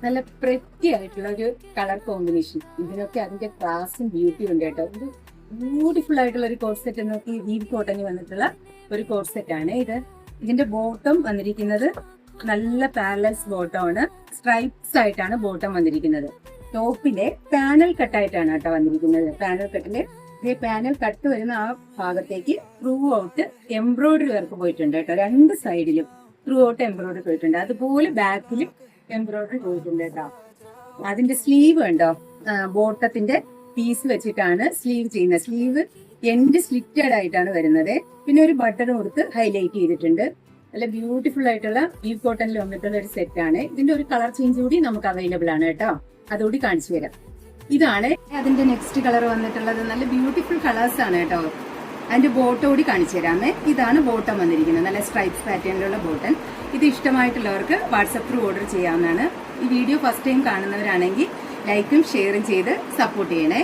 നല്ല പ്രെറ്റി ആയിട്ടുള്ള ഒരു കളർ കോമ്പിനേഷൻ. ഇതിനൊക്കെ അതിന്റെ ക്ലാസും ബ്യൂട്ടിയും ഉണ്ട് കേട്ടോ. ഇത് ബ്യൂട്ടിഫുൾ ആയിട്ടുള്ള ഒരു കോട്ട് സെറ്റ് നോക്കി വീവ് കോട്ടണിൽ വന്നിട്ടുള്ള ഒരു കോട്ട് സെറ്റ് ആണ് ഇത്. ഇതിന്റെ ബോട്ടം വന്നിരിക്കുന്നത് നല്ല പാരലൽസ് ബോട്ടം ആണ്. സ്ട്രൈപ്സ് ആയിട്ടാണ് ബോട്ടം വന്നിരിക്കുന്നത്. ടോപ്പിലെ പാനൽ കട്ടായിട്ടാണ് കേട്ടോ വന്നിരിക്കുന്നത്. പാനൽ കട്ടില് ഇതേ പാനൽ കട്ട് വരുന്ന ആ ഭാഗത്തേക്ക് ത്രൂ ഔട്ട് എംബ്രോയിഡറി വർക്ക് പോയിട്ടുണ്ട് കേട്ടോ. രണ്ട് സൈഡിലും ത്രൂ ഔട്ട് എംബ്രോയിഡറി പോയിട്ടുണ്ട്. അതുപോലെ ബാക്കിലും എംബ്രോയിഡറി പോയിട്ടുണ്ട് കേട്ടോ. അതിന്റെ സ്ലീവ് ഉണ്ടോ, ബോട്ടത്തിന്റെ പീസ് വെച്ചിട്ടാണ് സ്ലീവ് ചെയ്യുന്നത്. സ്ലീവ് എൻഡ് സ്ലിറ്റഡ് ആയിട്ടാണ് വരുന്നത്. പിന്നെ ഒരു ബട്ടൺ കൊടുത്ത് ഹൈലൈറ്റ് ചെയ്തിട്ടുണ്ട്. നല്ല ബ്യൂട്ടിഫുൾ ആയിട്ടുള്ള വീവ് കോട്ടണിൽ വന്നിട്ടുള്ള ഒരു സെറ്റ് ആണ്. ഇതിന്റെ ഒരു കളർ ചേഞ്ച് കൂടി നമുക്ക് അവൈലബിൾ ആണ് കേട്ടോ. അതുകൂടി കാണിച്ചു തരാം. ഇതാണ് അതിന്റെ നെക്സ്റ്റ് കളർ വന്നിട്ടുള്ളത്. നല്ല ബ്യൂട്ടിഫുൾ കളേഴ്സ് ആണ് കേട്ടോ. അതിന്റെ ബോട്ടം കൂടി കാണിച്ചു തരാമേ. ഇതാണ് ബോട്ടം വന്നിരിക്കുന്നത്. നല്ല സ്ട്രൈപ്സ് പാറ്റേണിലുള്ള ബോട്ടം. ഇത് ഇഷ്ടമായിട്ടുള്ളവർക്ക് വാട്സപ്പ് ത്രൂ ഓർഡർ ചെയ്യാവുന്നതാണ്. ഈ വീഡിയോ ഫസ്റ്റ് ടൈം കാണുന്നവരാണെങ്കിൽ ലൈക്കും ഷെയറും ചെയ്ത് സപ്പോർട്ട് ചെയ്യണേ.